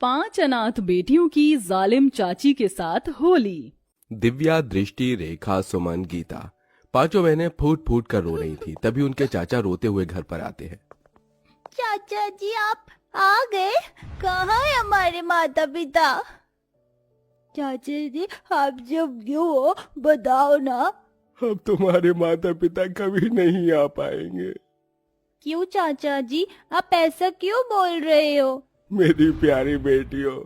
5 अनाथ बेटियों की जालिम चाची के साथ होली। दिव्या, दृष्टि, रेखा, सुमन, गीता पांचों बहनें फूट फूट कर रो रही थी। तभी उनके चाचा रोते हुए घर पर आते हैं। चाचा जी आप आ गए? कहाँ है हमारे माता पिता? चाचा जी आप जब क्यों हो बताओ ना। अब तुम्हारे माता पिता कभी नहीं आ पाएंगे। क्यों चाचा जी आप ऐसा क्यों बोल रहे हो? मेरी प्यारी बेटियों,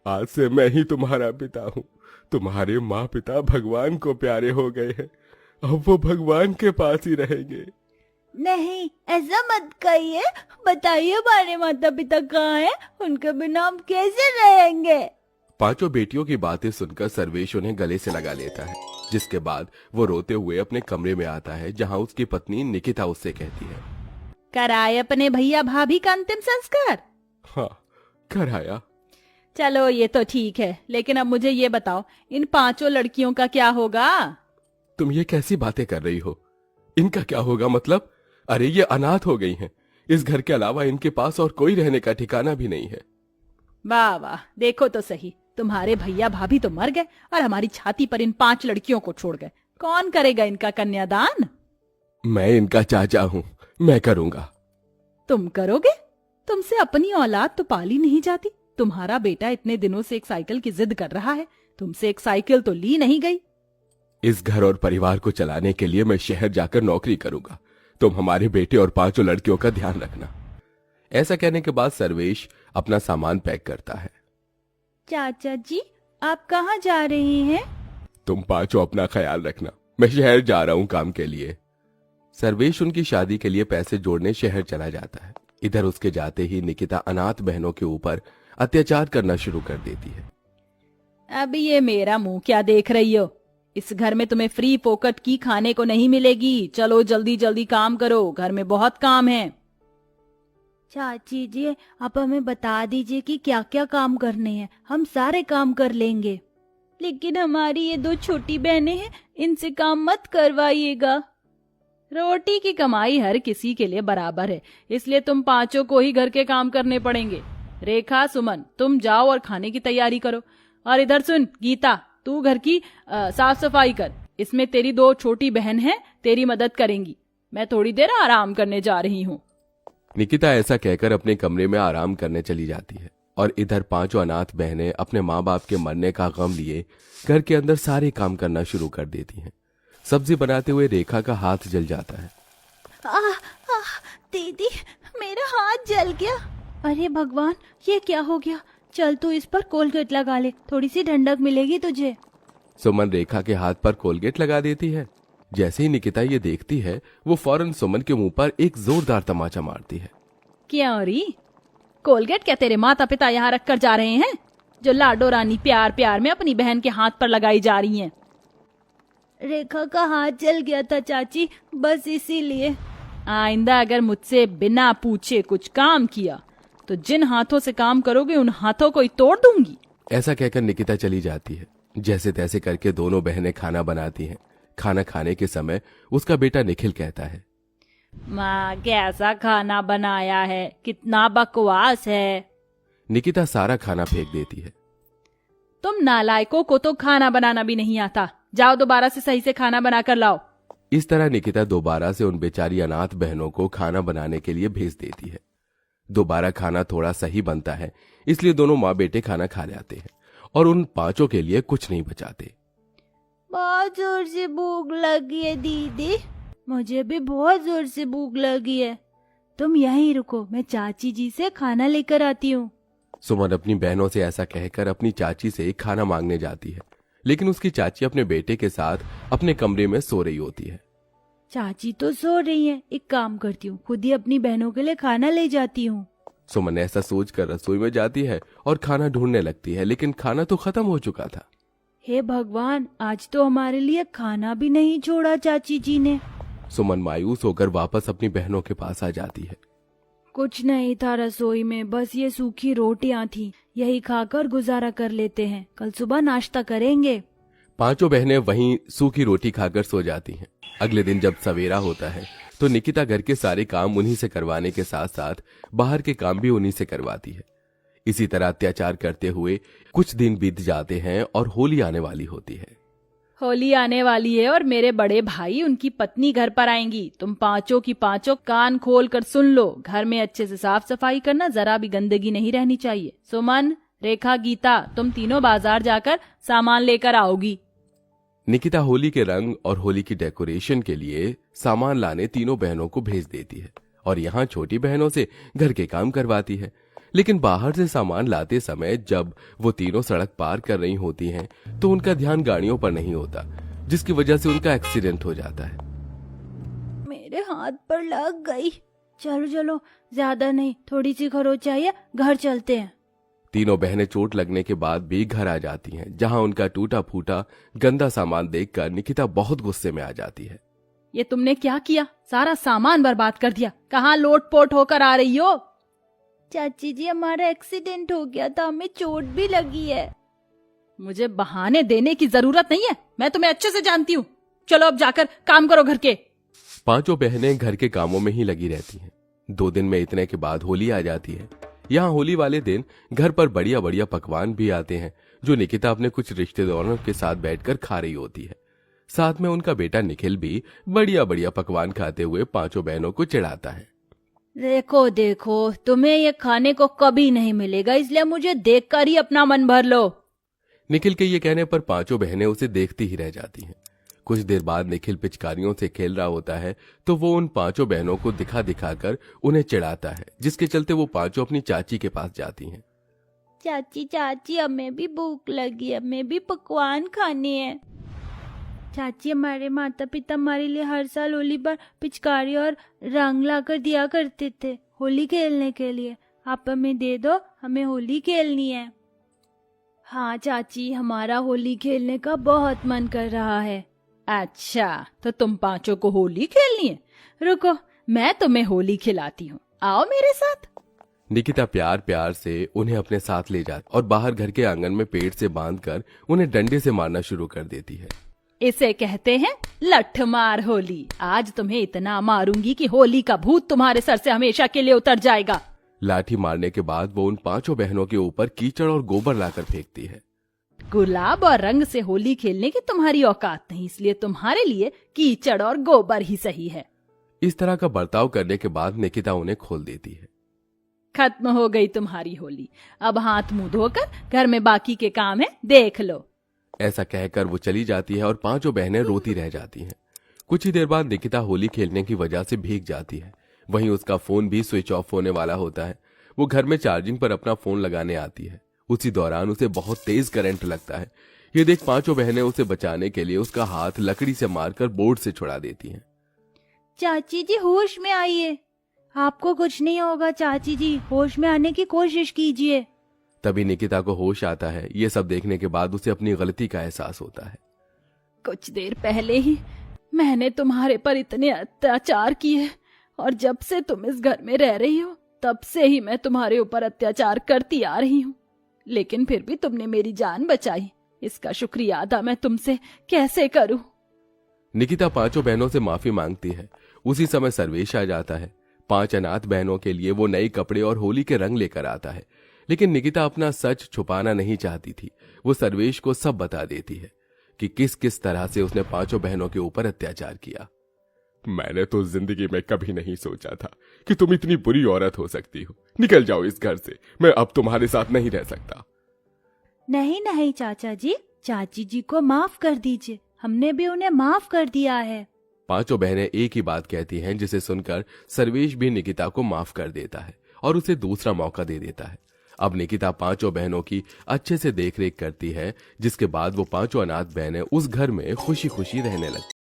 आज से मैं ही तुम्हारा पिता हूँ। तुम्हारे माँ पिता भगवान को प्यारे हो गए हैं। अब वो भगवान के पास ही रहेंगे। नहीं ऐसा मत कहिए। बताइए हमारे माता पिता कहाँ हैं? उनके बिना हम कैसे रहेंगे? पांचों बेटियों की बातें सुनकर सर्वेश उन्हें गले से लगा लेता है, जिसके बाद वो रोते हुए अपने कमरे में आता है, जहाँ उसकी पत्नी निकिता उससे कहती है, कराए अपने भैया भाभी का अंतिम संस्कार? हाँ कराया। चलो ये तो ठीक है, लेकिन अब मुझे ये बताओ, इन 5 लड़कियों का क्या होगा? तुम ये कैसी बातें कर रही हो? इनका क्या होगा मतलब? अरे ये अनाथ हो गई हैं। इस घर के अलावा इनके पास और कोई रहने का ठिकाना भी नहीं है। वाह वाह, देखो तो सही, तुम्हारे भैया भाभी तो मर गए और हमारी छाती पर इन 5 लड़कियों को छोड़ गए। कौन करेगा इनका कन्यादान? मैं इनका चाचा हूँ, मैं करूँगा। तुम करोगे? तुमसे अपनी औलाद तो पाली नहीं जाती। तुम्हारा बेटा इतने दिनों से एक साइकिल की जिद कर रहा है, तुमसे एक साइकिल तो ली नहीं गई। इस घर और परिवार को चलाने के लिए मैं शहर जाकर नौकरी करूंगा। तुम हमारे बेटे और 5 लड़कियों का ध्यान रखना। ऐसा कहने के बाद सर्वेश अपना सामान पैक करता है। चाचा जी आप कहाँ जा रहे हैं? तुम 5 अपना ख्याल रखना, मैं शहर जा रहा हूँ काम के लिए। सर्वेश उनकी शादी के लिए पैसे जोड़ने शहर चला जाता है। इधर उसके जाते ही निकिता अनाथ बहनों के ऊपर अत्याचार करना शुरू कर देती है। अब ये मेरा मुंह क्या देख रही हो? इस घर में तुम्हें फ्री पोकट की खाने को नहीं मिलेगी। चलो जल्दी जल्दी काम करो, घर में बहुत काम है। चाची जी आप हमें बता दीजिए कि क्या क्या काम करने हैं, हम सारे काम कर लेंगे। लेकिन हमारी ये 2 छोटी बहनें हैं, इनसे काम मत करवाइएगा। रोटी की कमाई हर किसी के लिए बराबर है, इसलिए तुम 5 को ही घर के काम करने पड़ेंगे। रेखा, सुमन, तुम जाओ और खाने की तैयारी करो। और इधर सुन गीता, तू घर की साफ सफाई कर। इसमें तेरी 2 छोटी बहन हैं, तेरी मदद करेंगी। मैं थोड़ी देर आराम करने जा रही हूँ। निकिता ऐसा कहकर अपने कमरे में आराम करने चली जाती है और इधर 5 अनाथ बहनें अपने माँ बाप के मरने का गम लिए घर के अंदर सारे काम करना शुरू कर देती हैं। सब्जी बनाते हुए रेखा का हाथ जल जाता है। दीदी मेरा हाथ जल गया। अरे भगवान ये क्या हो गया? चल तू इस पर कोलगेट लगा ले, थोड़ी सी ठंडक मिलेगी तुझे। सुमन रेखा के हाथ पर कोलगेट लगा देती है। जैसे ही निकिता ये देखती है, वो फौरन सुमन के मुंह पर एक जोरदार तमाचा मारती है। क्यों री? कोलगेट क्या तेरे माता पिता यहाँ रख कर जा रहे हैं, जो लाडो रानी प्यार प्यार में अपनी बहन के हाथ पर लगाई जा रही हैं? रेखा का हाथ जल गया था चाची, बस इसीलिए। आइंदा अगर मुझसे बिना पूछे कुछ काम किया तो जिन हाथों से काम करोगे उन हाथों को ही तोड़ दूंगी। ऐसा कहकर निकिता चली जाती है। जैसे तैसे करके दोनों बहनें खाना बनाती हैं। खाना खाने के समय उसका बेटा निखिल कहता है, माँ कैसा खाना बनाया है, कितना बकवास है। निकिता सारा खाना फेंक देती है। तुम नालायकों को तो खाना बनाना भी नहीं आता। जाओ दोबारा से सही से खाना बना कर लाओ। इस तरह निकिता दोबारा से उन बेचारी अनाथ बहनों को खाना बनाने के लिए भेज देती है। दोबारा खाना थोड़ा सही बनता है, इसलिए दोनों माँ बेटे खाना खा जाते हैं और उन 5 के लिए कुछ नहीं बचाते। बहुत जोर से भूख लगी है दीदी, मुझे भी बहुत जोर से भूख लगी है। तुम यहीं रुको, मैं चाची जी से खाना लेकर आती हूँ। सुमन अपनी बहनों से ऐसा कहकर अपनी चाची से खाना मांगने जाती है, लेकिन उसकी चाची अपने बेटे के साथ अपने कमरे में सो रही होती है। चाची तो सो रही है, एक काम करती हूँ, खुद ही अपनी बहनों के लिए खाना ले जाती हूँ। सुमन ऐसा सोचकर रसोई में जाती है और खाना ढूंढने लगती है, लेकिन खाना तो खत्म हो चुका था। हे भगवान, आज तो हमारे लिए खाना भी नहीं छोड़ा चाची जी ने। सुमन मायूस होकर वापस अपनी बहनों के पास आ जाती है। कुछ नहीं था रसोई में, बस ये सूखी रोटियां थी, यही खाकर गुजारा कर लेते हैं, कल सुबह नाश्ता करेंगे। 5 बहनें वहीं सूखी रोटी खाकर सो जाती हैं। अगले दिन जब सवेरा होता है तो निकिता घर के सारे काम उन्हीं से करवाने के साथ साथ बाहर के काम भी उन्हीं से करवाती है। इसी तरह अत्याचार करते हुए कुछ दिन बीत जाते हैं और होली आने वाली होती है। होली आने वाली है और मेरे बड़े भाई उनकी पत्नी घर पर आएंगी। तुम पांचों की पांचों कान खोल कर सुन लो। घर में अच्छे से साफ सफाई करना, जरा भी गंदगी नहीं रहनी चाहिए। सुमन, रेखा, गीता, तुम तीनों बाजार जाकर सामान लेकर आओगी। निकिता होली के रंग और होली की डेकोरेशन के लिए सामान लाने तीनों बहनों को भेज देती है और यहाँ छोटी बहनों से घर के काम करवाती है। लेकिन बाहर से सामान लाते समय जब वो तीनों सड़क पार कर रही होती हैं, तो उनका ध्यान गाड़ियों पर नहीं होता, जिसकी वजह से उनका एक्सीडेंट हो जाता है। मेरे हाथ पर लग गई। चलो चलो, ज्यादा नहीं, थोड़ी सी खरोच आई है, घर चलते हैं। तीनों बहनें चोट लगने के बाद भी घर आ जाती हैं, जहां उनका टूटा फूटा गंदा सामान देखकर निकिता बहुत गुस्से में आ जाती है। ये तुमने क्या किया? सारा सामान बर्बाद कर दिया। कहाँ लोट पोट होकर आ रही हो? चाची जी, हमारा एक्सीडेंट हो गया था, हमें चोट भी लगी है। मुझे बहाने देने की जरूरत नहीं है, मैं तुम्हें अच्छे से जानती हूँ। चलो अब जाकर काम करो घर के। पांचों बहनें घर के कामों में ही लगी रहती हैं। 2 दिन में इतने के बाद होली आ जाती है। यहाँ होली वाले दिन घर पर बढ़िया बढ़िया पकवान भी आते हैं, जो निकिता अपने कुछ रिश्तेदारों के साथ बैठकर खा रही होती है। साथ में उनका बेटा निखिल भी बढ़िया बढ़िया पकवान खाते हुए पांचों बहनों को चिढ़ाता है। देखो देखो, तुम्हें ये खाने को कभी नहीं मिलेगा, इसलिए मुझे देखकर ही अपना मन भर लो। निखिल के ये कहने पर पांचों बहनें उसे देखती ही रह जाती हैं। कुछ देर बाद निखिल पिचकारियों से खेल रहा होता है, तो वो उन पांचों बहनों को दिखा दिखाकर उन्हें चिढ़ाता है, जिसके चलते वो पांचों अपनी चाची के पास जाती हैं। चाची चाची, हमें भी भूख लगी, हमें भी पकवान खाने हैं। चाची, हमारे माता पिता हमारे लिए हर साल होली पर पिचकारी और रंग लाकर दिया करते थे होली खेलने के लिए। आप हमें दे दो, हमें होली खेलनी है। हाँ चाची, हमारा होली खेलने का बहुत मन कर रहा है। अच्छा, तो तुम पांचों को होली खेलनी है? रुको, मैं तुम्हें होली खिलाती हूँ, आओ मेरे साथ। निकिता प्यार प्यार से उन्हें अपने साथ ले जाती और बाहर घर के आंगन में पेड़ से बांधकर उन्हें डंडे से मारना शुरू कर देती है। इसे कहते हैं लठमार होली। आज तुम्हें इतना मारूंगी कि होली का भूत तुम्हारे सर से हमेशा के लिए उतर जाएगा। लाठी मारने के बाद वो उन पांचों बहनों के ऊपर कीचड़ और गोबर लाकर फेंकती है। गुलाब और रंग से होली खेलने की तुम्हारी औकात नहीं, इसलिए तुम्हारे लिए कीचड़ और गोबर ही सही है। इस तरह का बर्ताव करने के बाद निकिता उन्हें खोल देती है। खत्म हो गई तुम्हारी होली। अब हाथ मुंह धोकर घर में बाकी के काम है, देख लो। ऐसा कहकर वो चली जाती है और पांचों बहनें रोती रह जाती हैं। कुछ ही देर बाद निकिता होली खेलने की वजह से भीग जाती है। वहीं उसका फोन भी स्विच ऑफ होने वाला होता है। वो घर में चार्जिंग पर अपना फोन लगाने आती है। उसी दौरान उसे बहुत तेज करंट लगता है। ये देख पांचों बहनें उसे बचाने के लिए उसका हाथ लकड़ी से मारकर बोर्ड से छुड़ा देती हैं। चाची जी, होश में आइए, आपको कुछ नहीं होगा। चाची जी, होश में आने की कोशिश कीजिए। तभी निकिता को होश आता है। ये सब देखने के बाद उसे अपनी गलती का एहसास होता है। कुछ देर पहले ही मैंने तुम्हारे पर इतने अत्याचार किए और जब से तुम इस घर में रह रही हो तब से ही मैं तुम्हारे ऊपर अत्याचार करती आ रही हूँ, लेकिन फिर भी तुमने मेरी जान बचाई। इसका शुक्रिया अदा मैं तुमसे कैसे करूं? निकिता पांचों बहनों से माफी मांगती है। उसी समय सर्वेश आ जाता है। 5 अनाथ बहनों के लिए वो नए कपड़े और होली के रंग लेकर आता है, लेकिन निकिता अपना सच छुपाना नहीं चाहती थी। वो सर्वेश को सब बता देती है कि किस किस तरह से उसने पांचों बहनों के ऊपर अत्याचार किया। मैंने तो जिंदगी में कभी नहीं सोचा था कि तुम इतनी बुरी औरत हो सकती हो। निकल जाओ इस घर से, मैं अब तुम्हारे साथ नहीं रह सकता। नहीं नहीं चाचा जी, चाची जी को माफ कर दीजिए, हमने भी उन्हें माफ कर दिया है। पांचों बहनें एक ही बात कहती हैं, जिसे सुनकर सर्वेश भी निकिता को माफ कर देता है और उसे दूसरा मौका दे देता है। अब निकिता पांचों बहनों की अच्छे से देखरेख करती है, जिसके बाद वो पांचों अनाथ बहनें उस घर में खुशी खुशी रहने लगती।